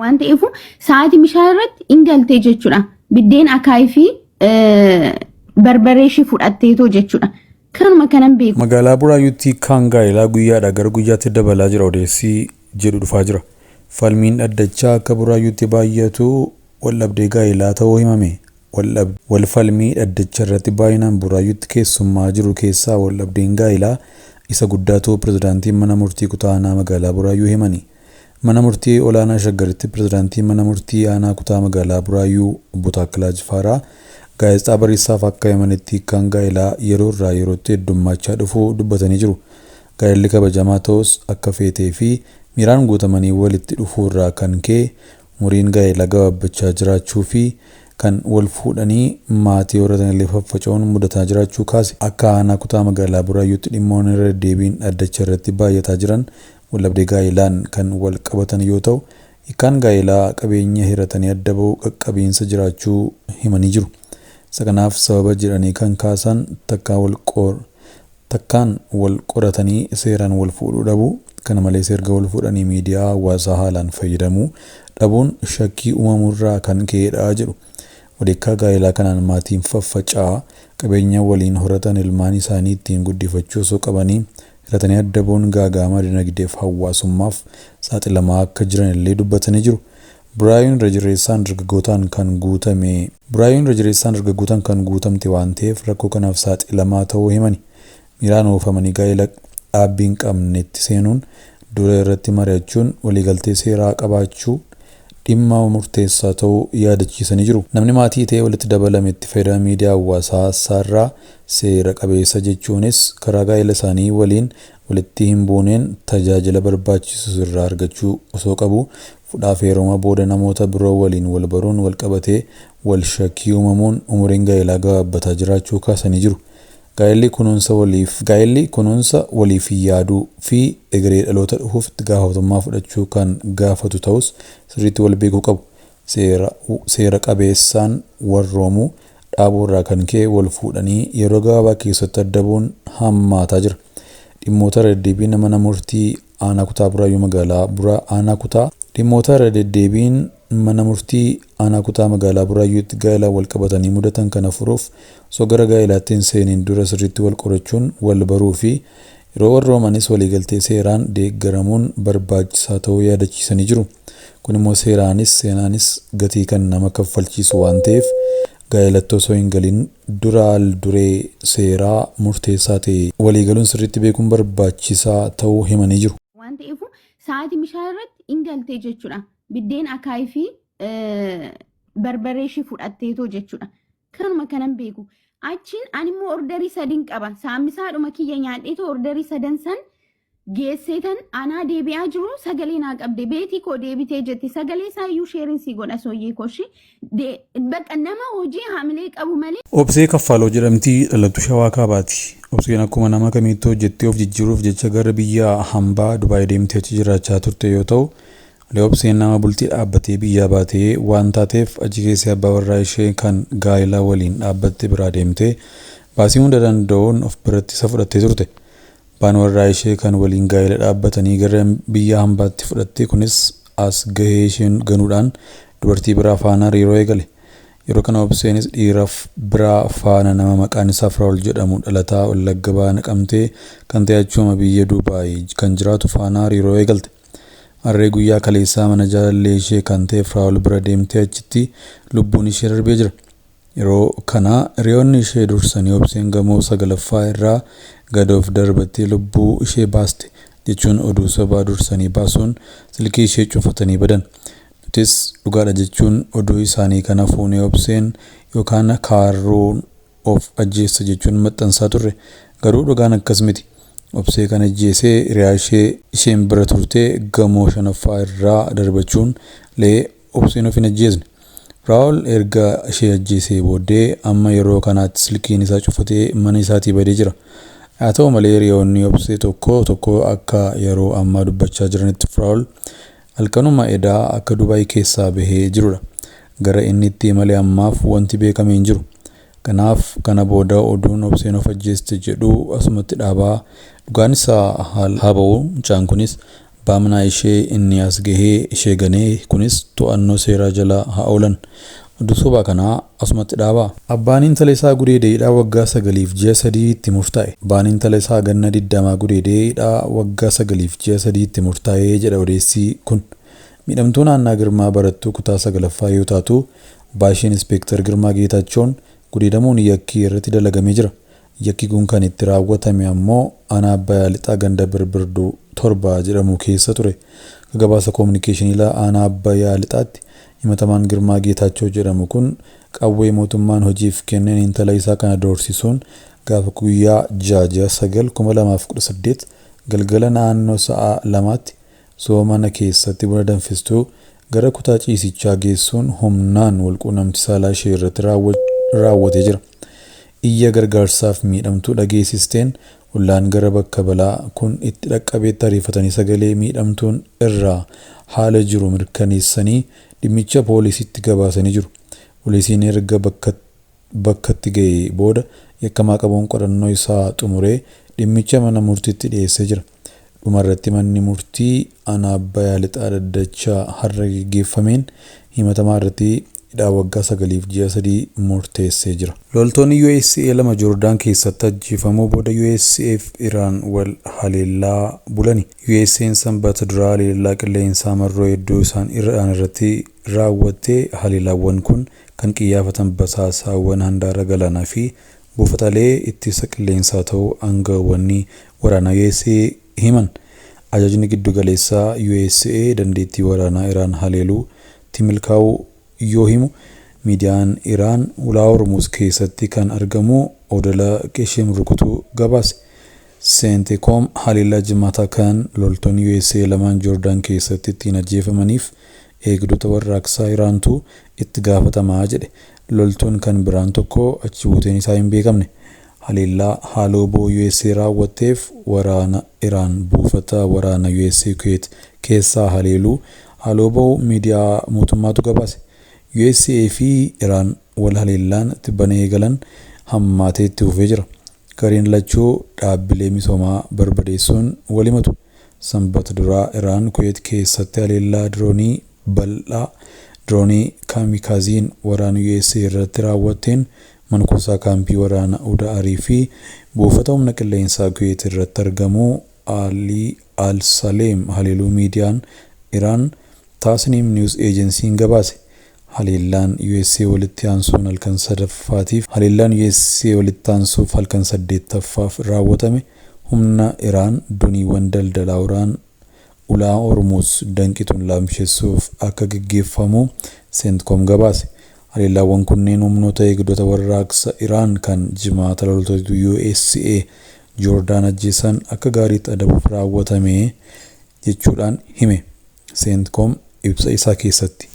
waan ta'eef sa'aatii bishaan irratti ingaltee jechuudha. Biddeen akaayii fi barbaree ishee fudhatteetoo jechuudha. Kanuma kanan beeku. Magaalaa Buraayyuutti kan gaa'elaa guyyaadhaa gara guyyaatti dabalaa jira odeessi jedhu dhufaa jira. Falmiin dhaddachaa akka Buraayyuutti baay'atu waldhabdee gaa'elaa ta'uu himame. Wal falmii dhaddacha irratti baay'inaan Buraayyuutti keessummaa jiru keessaa waldhabdeen gaa'elaa isa guddaatu pirezidaantiin mana murtii kutaa aanaa magaalaa Buraayyuu himani. Mana murtii olaanaa Shaggaritti pirezidaantiin mana murtii aanaa kutaa magaalaa Buraayyuu Obbo Taakkilaa Jifaaraa gaazexaa bariisaaf akka himanitti kan gaa'elaa yeroo irraa yerootti heddummachaa dhufuu dubbatanii jiru. Gaa'elli kabajamaa ta'us akka feetee fi miiraan guutamanii walitti dhufuu irraa kan ka'e muriin gaa'elaa gabaabbachaa jiraachuu fi kan wal fuudhanii maatii horatan illee faffaca'uun mudataa jiraachuu kaase. Akka aanaa kutaa magaalaa Buraayyuutti dhimmoonni irra deebiin dhaddacha irratti baay'ataa jiran waldhabdee gaa'elaan kan wal qabatan yoo ta'u, hiikkaan gaa'elaa qabeenya hiratanii adda ba'uu qaqqabiinsa jiraachuu himanii jiru. Kanaaf sababa jedhanii kan kaasan takkaan wal qoratanii seeraan wal fuudhuu dhabuu, kana malees erga wal fuudhanii miidiyaa hawaasaa haalaan fayyadamuu dhabuun shakkii uumamurraa kan ka'edha jedhu. Walakkaa gaa'elaa kanaan maatiin faffaca'aa qabeenya waliin horatan ilmaan isaanii ittiin guddifachuu osoo qabanii hiratanii adda ba'uun gaaga'ama dinagdeef hawaasummaaf saaxilamaa akka jiran illee dubbatanii jiru. Buraayyuun irra dargaggootaan kan guutamte waan ta'eef rakkoo kanaaf saaxilamaa ta'uu himani. Miiraan oofamanii gaa'ela dhaabbii hin qabnetti seenuun dura irratti mari'achuun waliigaltee seeraa qabaachuu dhimma murteessaa ta'uu yaadachiisanii jiru. Namni maatii ta'ee walitti dabalame itti fayyadama miidiyaa hawaasaa sarraa seera qabeessa jechuunis karaa gaa'ela isaanii waliin walitti hin buuneen tajaajila barbaachisu irraa argachuu osoo qabu fudhaaf heeruma booda namoota biroo waliin wal baruun wal qabatee wal shakkii uumamuun umuriin gaa'elaa gabaabbataa jiraachuu kaasanii jiru. Gaa'elli kunuunsa waliif yaaduu fi egeree dhaloota dhufuuf itti gaafatamummaa fudhachuu kan gaafatu ta'us sirriitti wal beekuu qabu. Seera qabeessaan warroomuu dhaabuu irraa kan ka'e wal fuudhanii yeroo gabaabaa keessatti adda ba'uun hammaataa jira. Dhimmoota irra deddeebiin mana murtii aanaa kutaa Buraayyuu magaalaa Buraayyuutti gaa'elaa wal qabatanii mudatan kana furuuf osoo gara gaa'elaatti hin seeniin dura sirriitti wal qorachuun wal baruu fi yeroo warroomanis waliigaltee seeraan deeggaramuun barbaachisaa ta'uu yaadachiisanii jiru. Kun immoo seenaanis gatii kan nama kaffalchiisu waan ta'eef gaa'elatti osoo hin galin duree seeraa murteessaa ta'e waliigaluun sirriitti beekuun barbaachisaa ta'uu himanii jiru. Waan ta'eef sa'aatii bishaan irratti ingaltee jechuudha. Biddeen akaayii fi barbaree ishee fudhatteetoo jechuudha. Kanuma kanan beeku. Achiin ani immoo ordarii sadin qaba. Saammisaadhuma kiyya nyaadheetoo ordarii sadan san geesseetan anaa deebi'aa jiru sagalee naa qabde. Beetii koo deebitee jetti. Sagalee isaa iyyuu sheerin sii godha sooyyee koshi. Bakka nama hojii haamilee qabu malee. Obsee Kaffaaloo jedhamti dhalattuu Shawaa Kaabaati. Obseen akkuma nama kamiittoo hojjettee of jijjiiruuf jecha gara biyya hambaa Dubaay deemtee achi jiraachaa turte yoo ta'u, Obseen nama bultii dhaabbatee biyyaa baatee waan taateef achi keessee abbaa warraa ishee kan gaa'elaa waliin dhaabbatte biraa deemtee baasii hunda danda'uun of biratti isa fudhattee turte. Abbaan warraa ishee kan waliin gaa'ela dhaabbatanii gara biyya hambaatti fudhatte kunis as gahee isheen ganuudhaan dubartii biraa faana hariiroo eegale. Yeroo kana Obseenis dhiiraaf biraa faana nama maqaan isaa Firaa'ol jedhamu dhalataa Wallagga Bahaa Naqamtee kan ta'e achuma biyya Dubaay kan jiraatu faana hariiroo eegalte. Harree guyyaa kaleessaa mana jaalallee ishee kan ta'e Firaa'ol bira deemtee achitti lubbuun ishee darbee jira. Yeroo kana hiriyoonni ishee dursanii Obseen gamoo sagalaffaa irraa gad of darbattee lubbuu ishee baaste jechuun oduu sobaa dursanii baasuun silkii ishee cufatanii badan. Nutis dhugaadha jechuun oduu isaanii kana fuunee Obseen yookaan kaarroon of ajjeese jechuun maxxansaa turre. Garuu dhugaan akkas miti. Obsee kan ajjeesee hiriyaa isheen bira turtee gamoo shanaffaa irraa darbachuun lee Obseen of hin ajjeesne. Firaa'ol erga ishee ajjeesee booddee amma yeroo kanaatti silkiin isaa cufatee mana isaatii badee jira. Haa ta'u malee hiriyoonni Obsee tokko akka yeroo ammaa dubbachaa jiranitti Firaa'ol halkanuma edaa akka Dubaay keessaa bahee jirudha. Gara inni itti malee ammaaf wanti beekame hin jiru. Kanaaf kana booda oduun Obseen of ajjeeste jedhu asumatti dhaabaa dhugaan isaa haa ba'u. Mucaan kunis abbaa manaa ishee inni as gahee ishee ganee kunis to'annoo seeraa jala haa oolan. Oduu sobaa kanaa asumatti dhaabaa. Abbaan intala isaa gudeedeedhaa waggaa 9 itti murtaa'e. Abbaan intala isaa ganna 20 gudeedeedhaa waggaa 9 itti murtaa'ee jedha odeessi kun. Miidhamtuun Haannaa Girmaa barattuu kutaa 9ffaa yoo taatu baasheen Inspektar Girmaa Geetaachoon gudeedamuun yakkii irratti dalagamee jira. Yakki kun kan itti raawwatame ammoo aanaa Abbayyaa Lixaa ganda Birbirduu 7 jedhamu keessa ture. Gabaasa koominikeeshinii aanaa Abbayyaa Lixaatti himatamaan Girmaa Geetaachoo jedhamu kun qawwee mootummaan hojiif kenneen intala isaa kana doorsisuun gaafa guyyaa 6/9/2018 galgala naannoo sa'a 2tti soomana keessatti buna danfistuu gara kutaa ciisichaa geessuun humnaan walquunnamtii saalaa ishee irratti raawwatee jira. Iyya gargaarsaaf miidhamtuu dhageessisteen ollaan gara bakka balaa kun itti dhaqqabeetti ariifatanii sagalee miidhamtuun irraa haala jiru mirkaneessanii dhimmicha poolisiitti gabaasanii jiru. Poolisiin erga bakkatti ga'ee booda yakkamaa qabuun qorannoo isaa xumuree dhimmicha mana murtiitti dhiyeessee jira. Dhumarratti manni murtii aanaa Abbayyaa Lixaa dhaddachaa har'a gaggeeffameen himatamaa irratti hidhaa waggaa 9 murteessee jira. Loltoonni USA 2 Joordaan keessatti ajjeefamuu booda USA fi Iraan wal haleellaa bulani. USA'n sanbata duraa haleellaa qilleensaa marroo hedduu isaan Iraan irratti raawwattee haleellaawwan kun kan qiyyaafatan basaasaawwan handaara galaanaa fi buufataalee ittisa qilleensaa ta'uu aangawoonni waraanaa USA himan. Ajajni giddugaleessaa USA dandeettii waraanaa Iraan haleeluu milkaa'uu yoo himu miidiyaan Iraan ulaa Hormuuz keessatti kan argamu odola qesheem rukutuu gabaase. Seentikoom haleellaa jimaataa kan loltoonni USA 2 Joordaan keessatti ittiin ajjeefamaniif eegdota warraaqsaa Iraantu itti gaafatamaa jedhe. Loltuun kan biraan tokko achi buuteen isaa hin beekamne. Haleellaa haaloo boo USA raawwatteef waraana Iraan buufata waraana USA Kuwait keessaa haleeluu haaloo boo miidiyaa mootummaatu gabaase. USA fi Iraan wal haleellaan tibbana eegalan hammaatee itti fufee jira. Gareen lachuu dhaabbilee misoomaa barbadeessuun wal himatu. Sanbata duraa Iraan Kuwait keessatti haleellaa diroonii bal'aa diroonii kaamikaaziin waraana USA irratti raawwatteen mankuusaa kaampii waraana Udaarii fi buufata humna qilleensaa Kuwait irratti argamu Ali Al-Saleem haleeluu miidiyaan Iraan Tasnim News Agency'n gabaase. Haleellaan USA walitti aansuun halkan 8ffaaf raawwatame humna Iraan dooniiwwan daldalaa uraan ulaa Hormuuz danqituun laamsheessuuf akka gaggeeffamu Seentikoom gabaase. Haleellaawwan kunneen humnoota eegdota warraaqsa Iraan kan jimaata loltoota USA Joordaan ajjeesan akka gaariitti adabuuf raawwatame jechuudhaan hime. Seentikoom ibsa isaa keessatti.